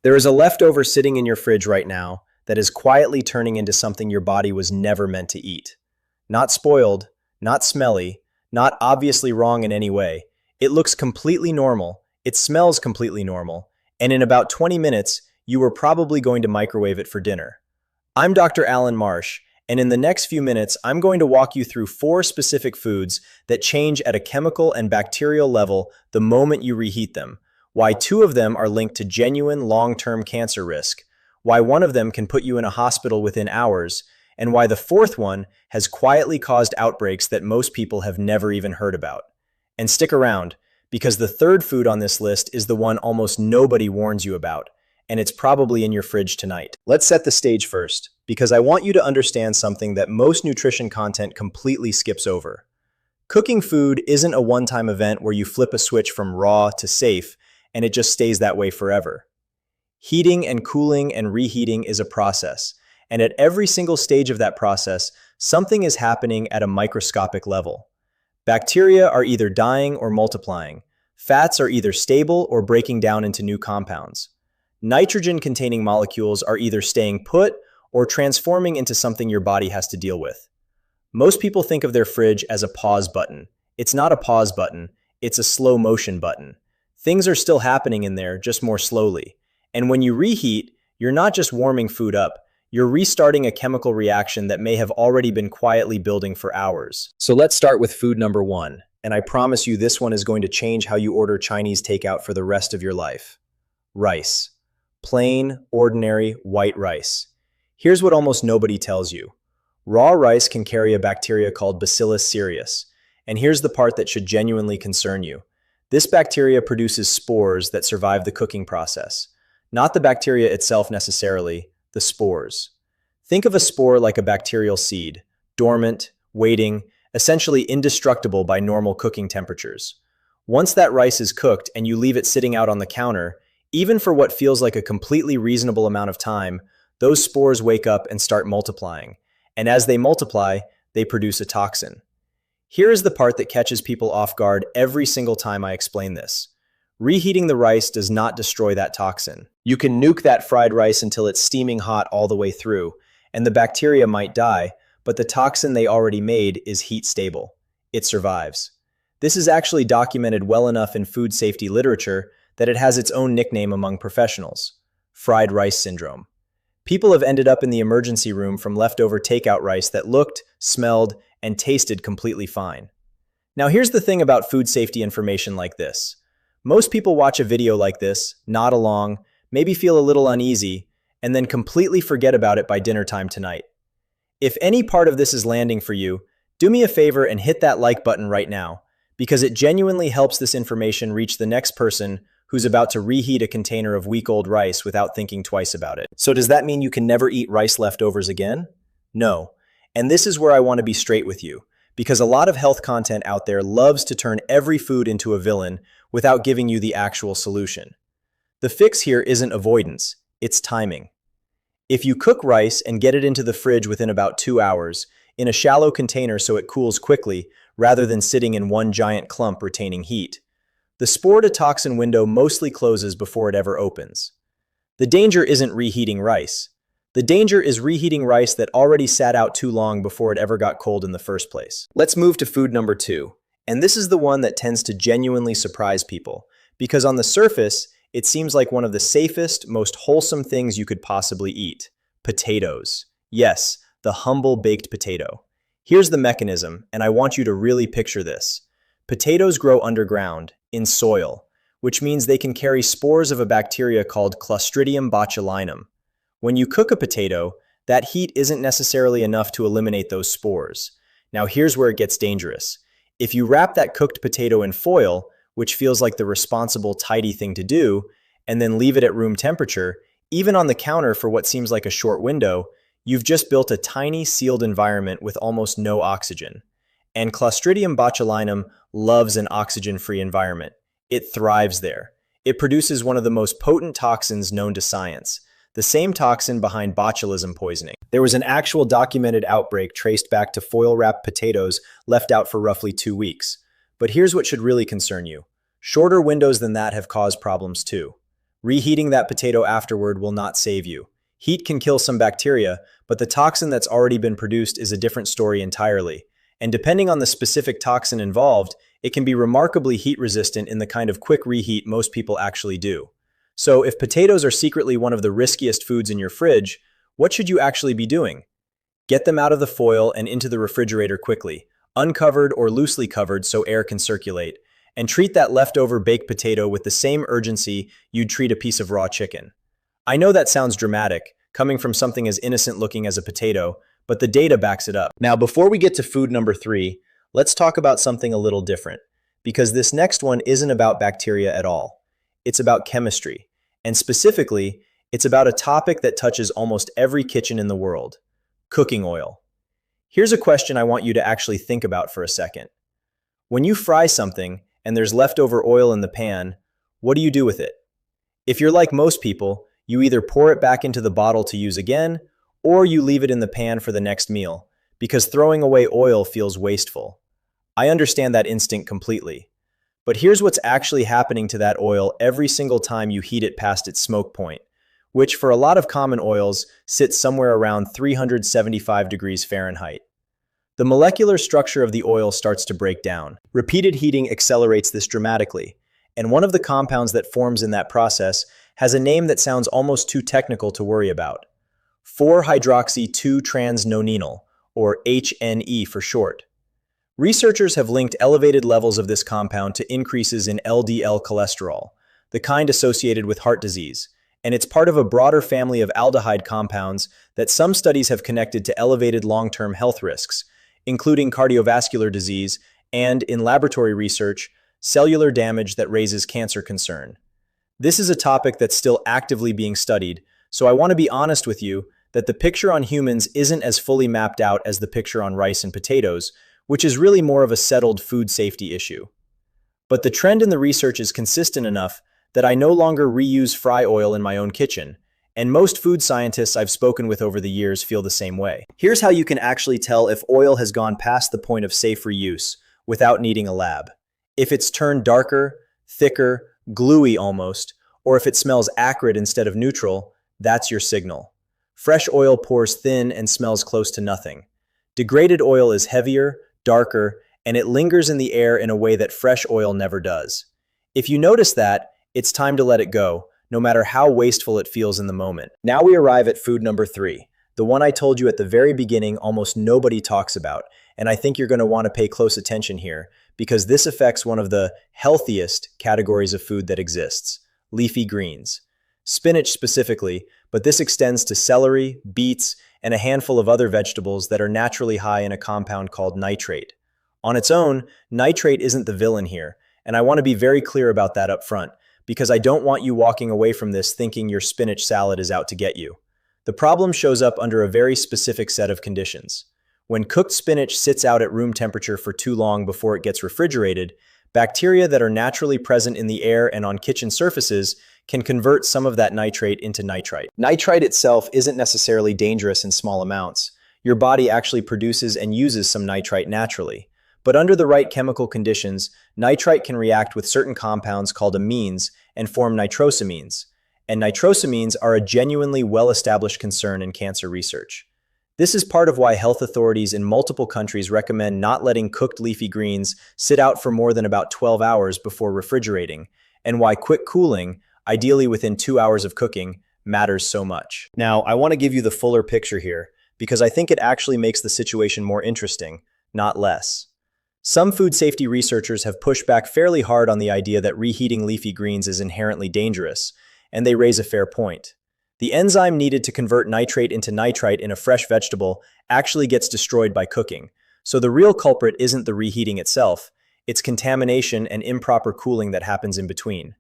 There is a leftover sitting in your fridge right now that is quietly turning into something your body was never meant to eat. Not spoiled, not smelly, not obviously wrong in any way. It looks completely normal, it smells completely normal, and in about 20 minutes, you were probably going to microwave it for dinner. I'm Dr. Alan Marsh, and in the next few minutes, I'm going to walk you through 4 specific foods that change at a chemical and bacterial level the moment you reheat them, why 2 of them are linked to genuine long-term cancer risk, why 1 of them can put you in a hospital within hours, and why the 4th one has quietly caused outbreaks that most people have never even heard about. And stick around, because the 3rd food on this list is the one almost nobody warns you about, and it's probably in your fridge tonight. Let's set the stage first, because I want you to understand something that most nutrition content completely skips over. Cooking food isn't a one-time event where you flip a switch from raw to safe, and it just stays that way forever. Heating and cooling and reheating is a process, and at every single stage of that process, something is happening at a microscopic level. Bacteria are either dying or multiplying. Fats are either stable or breaking down into new compounds. Nitrogen-containing molecules are either staying put or transforming into something your body has to deal with. Most people think of their fridge as a pause button. It's not a pause button, it's a slow motion button. Things are still happening in there, just more slowly. And when you reheat, you're not just warming food up, you're restarting a chemical reaction that may have already been quietly building for hours. So let's start with food number 1, and I promise you this one is going to change how you order Chinese takeout for the rest of your life. Rice. Plain, ordinary, white rice. Here's what almost nobody tells you. Raw rice can carry a bacteria called Bacillus cereus, and here's the part that should genuinely concern you. This bacteria produces spores that survive the cooking process. Not the bacteria itself necessarily, the spores. Think of a spore like a bacterial seed, dormant, waiting, essentially indestructible by normal cooking temperatures. Once that rice is cooked and you leave it sitting out on the counter, even for what feels like a completely reasonable amount of time, those spores wake up and start multiplying. And as they multiply, they produce a toxin. Here is the part that catches people off guard every single time I explain this. Reheating the rice does not destroy that toxin. You can nuke that fried rice until it's steaming hot all the way through, and the bacteria might die, but the toxin they already made is heat stable. It survives. This is actually documented well enough in food safety literature that it has its own nickname among professionals: fried rice syndrome. People have ended up in the emergency room from leftover takeout rice that looked, smelled, and tasted completely fine. Now here's the thing about food safety information like this. Most people watch a video like this, nod along, maybe feel a little uneasy, and then completely forget about it by dinner time tonight. If any part of this is landing for you, do me a favor and hit that like button right now, because it genuinely helps this information reach the next person who's about to reheat a container of week-old rice without thinking twice about it. So does that mean you can never eat rice leftovers again? No. And this is where I want to be straight with you, because a lot of health content out there loves to turn every food into a villain without giving you the actual solution. The fix here isn't avoidance, it's timing. If you cook rice and get it into the fridge within about 2 hours, in a shallow container so it cools quickly, rather than sitting in one giant clump retaining heat, the spore to toxin window mostly closes before it ever opens. The danger isn't reheating rice. The danger is reheating rice that already sat out too long before it ever got cold in the first place. Let's move to food number 2. And this is the one that tends to genuinely surprise people, because on the surface, it seems like one of the safest, most wholesome things you could possibly eat: potatoes. Yes, the humble baked potato. Here's the mechanism, and I want you to really picture this. Potatoes grow underground, in soil, which means they can carry spores of a bacteria called Clostridium botulinum. When you cook a potato, that heat isn't necessarily enough to eliminate those spores. Now here's where it gets dangerous. If you wrap that cooked potato in foil, which feels like the responsible, tidy thing to do, and then leave it at room temperature, even on the counter for what seems like a short window, you've just built a tiny sealed environment with almost no oxygen. And Clostridium botulinum loves an oxygen-free environment. It thrives there. It produces one of the most potent toxins known to science, the same toxin behind botulism poisoning. There was an actual documented outbreak traced back to foil-wrapped potatoes left out for roughly 2 weeks. But here's what should really concern you. Shorter windows than that have caused problems too. Reheating that potato afterward will not save you. Heat can kill some bacteria, but the toxin that's already been produced is a different story entirely. And depending on the specific toxin involved, it can be remarkably heat resistant in the kind of quick reheat most people actually do. So if potatoes are secretly one of the riskiest foods in your fridge, what should you actually be doing? Get them out of the foil and into the refrigerator quickly, uncovered or loosely covered so air can circulate, and treat that leftover baked potato with the same urgency you'd treat a piece of raw chicken. I know that sounds dramatic, coming from something as innocent looking as a potato, but the data backs it up. Now, before we get to food number 3, let's talk about something a little different, because this next one isn't about bacteria at all. It's about chemistry, and specifically, it's about a topic that touches almost every kitchen in the world: cooking oil. Here's a question I want you to actually think about for a second. When you fry something and there's leftover oil in the pan, what do you do with it? If you're like most people, you either pour it back into the bottle to use again, or you leave it in the pan for the next meal, because throwing away oil feels wasteful. I understand that instinct completely. But here's what's actually happening to that oil every single time you heat it past its smoke point, which for a lot of common oils sits somewhere around 375 degrees Fahrenheit. The molecular structure of the oil starts to break down. Repeated heating accelerates this dramatically, and one of the compounds that forms in that process has a name that sounds almost too technical to worry about: 4-hydroxy-2-trans-nonenal, or HNE for short. Researchers have linked elevated levels of this compound to increases in LDL cholesterol, the kind associated with heart disease, and it's part of a broader family of aldehyde compounds that some studies have connected to elevated long-term health risks, including cardiovascular disease and, in laboratory research, cellular damage that raises cancer concern. This is a topic that's still actively being studied, so I want to be honest with you that the picture on humans isn't as fully mapped out as the picture on rice and potatoes, which is really more of a settled food safety issue. But the trend in the research is consistent enough that I no longer reuse fry oil in my own kitchen, and most food scientists I've spoken with over the years feel the same way. Here's how you can actually tell if oil has gone past the point of safe reuse without needing a lab. If it's turned darker, thicker, gluey almost, or if it smells acrid instead of neutral, that's your signal. Fresh oil pours thin and smells close to nothing. Degraded oil is heavier, darker, and it lingers in the air in a way that fresh oil never does. If you notice that, it's time to let it go, no matter how wasteful it feels in the moment. Now we arrive at food number 3, the one I told you at the very beginning almost nobody talks about, and I think you're going to want to pay close attention here, because this affects one of the healthiest categories of food that exists: leafy greens. Spinach specifically, but this extends to celery, beets, and a handful of other vegetables that are naturally high in a compound called nitrate. On its own, nitrate isn't the villain here, and I want to be very clear about that up front, because I don't want you walking away from this thinking your spinach salad is out to get you. The problem shows up under a very specific set of conditions. When cooked spinach sits out at room temperature for too long before it gets refrigerated, bacteria that are naturally present in the air and on kitchen surfaces can convert some of that nitrate into nitrite. Nitrite itself isn't necessarily dangerous in small amounts. Your body actually produces and uses some nitrite naturally. But under the right chemical conditions, nitrite can react with certain compounds called amines and form nitrosamines. And nitrosamines are a genuinely well-established concern in cancer research. This is part of why health authorities in multiple countries recommend not letting cooked leafy greens sit out for more than about 12 hours before refrigerating, and why quick cooling, ideally within 2 hours of cooking, matters so much. Now, I want to give you the fuller picture here, because I think it actually makes the situation more interesting, not less. Some food safety researchers have pushed back fairly hard on the idea that reheating leafy greens is inherently dangerous, and they raise a fair point. The enzyme needed to convert nitrate into nitrite in a fresh vegetable actually gets destroyed by cooking, so the real culprit isn't the reheating itself, it's contamination and improper cooling that happens in between.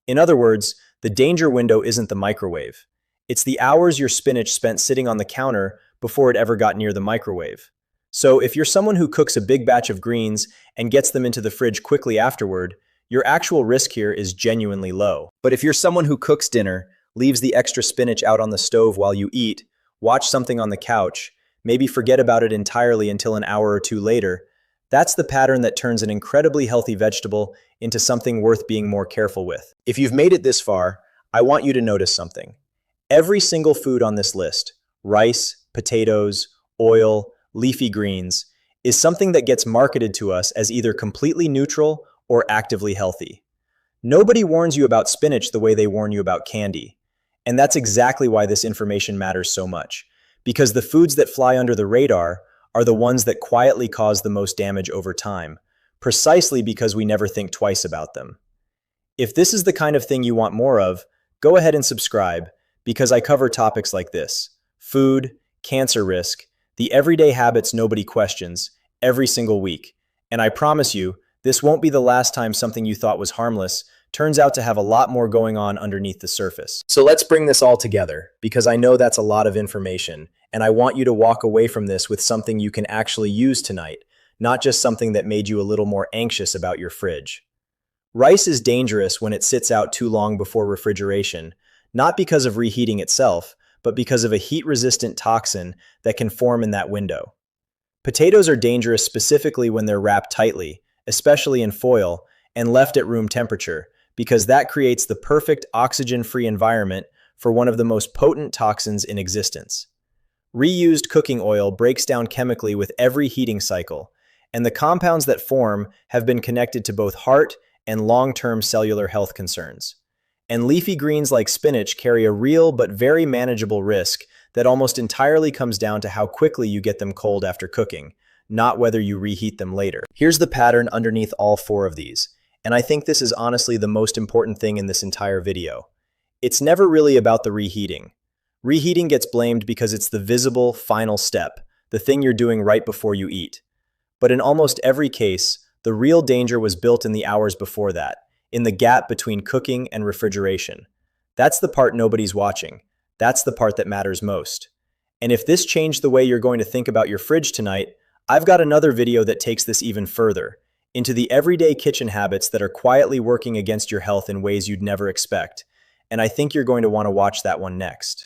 In other words, the danger window isn't the microwave. It's the hours your spinach spent sitting on the counter before it ever got near the microwave. So if you're someone who cooks a big batch of greens and gets them into the fridge quickly afterward, your actual risk here is genuinely low. But if you're someone who cooks dinner, leaves the extra spinach out on the stove while you eat, watch something on the couch, maybe forget about it entirely until an hour or two later, that's the pattern that turns an incredibly healthy vegetable into something worth being more careful with. If you've made it this far, I want you to notice something. Every single food on this list, rice, potatoes, oil, leafy greens, is something that gets marketed to us as either completely neutral or actively healthy. Nobody warns you about spinach the way they warn you about candy. And that's exactly why this information matters so much. Because the foods that fly under the radar are the ones that quietly cause the most damage over time, precisely because we never think twice about them. If this is the kind of thing you want more of, go ahead and subscribe, because I cover topics like this: food, cancer risk, the everyday habits nobody questions, every single week. And I promise you, this won't be the last time something you thought was harmless turns out to have a lot more going on underneath the surface. So let's bring this all together, because I know that's a lot of information, and I want you to walk away from this with something you can actually use tonight, not just something that made you a little more anxious about your fridge. Rice is dangerous when it sits out too long before refrigeration, not because of reheating itself, but because of a heat-resistant toxin that can form in that window. Potatoes are dangerous specifically when they're wrapped tightly, especially in foil, and left at room temperature, because that creates the perfect oxygen-free environment for one of the most potent toxins in existence. Reused cooking oil breaks down chemically with every heating cycle, and the compounds that form have been connected to both heart and long-term cellular health concerns. And leafy greens like spinach carry a real but very manageable risk that almost entirely comes down to how quickly you get them cold after cooking, not whether you reheat them later. Here's the pattern underneath all four of these, and I think this is honestly the most important thing in this entire video. It's never really about the reheating. Reheating gets blamed because it's the visible, final step, the thing you're doing right before you eat. But in almost every case, the real danger was built in the hours before that, in the gap between cooking and refrigeration. That's the part nobody's watching. That's the part that matters most. And if this changed the way you're going to think about your fridge tonight, I've got another video that takes this even further, into the everyday kitchen habits that are quietly working against your health in ways you'd never expect. And I think you're going to want to watch that one next.